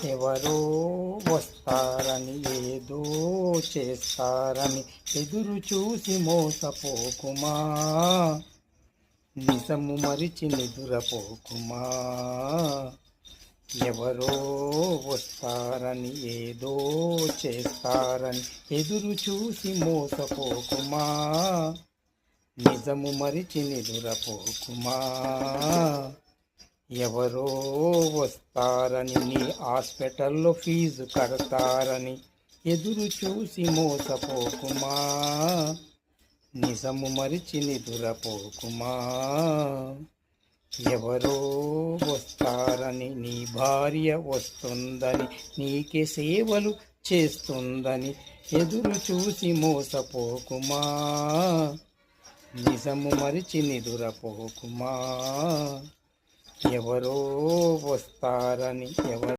ఎవరో వస్తారని ఏదో చేస్తారని ఎదురు చూసి మోసపోకుమా, నిజము మరిచి నిదురపోకుమా. ఎవరో వస్తారని ఏదో చేస్తారని ఎదురు చూసి మోసపోకుమా, నిజము మరిచి నిదురపోకుమా. ఎవరో వస్తారని నీ హాస్పిటల్లో ఫీజు కడతారని ఎదురు చూసి మోసపోకుమా, నిజము మరిచి నిదురపోకుమా. ఎవరో వస్తారని నీ భార్య వస్తుందని నీకే సేవలు చేస్తుందని ఎదురు చూసి మోసపోకుమా, నిజము మరిచి నిదురపోకుమా. ఎవరో వస్తారని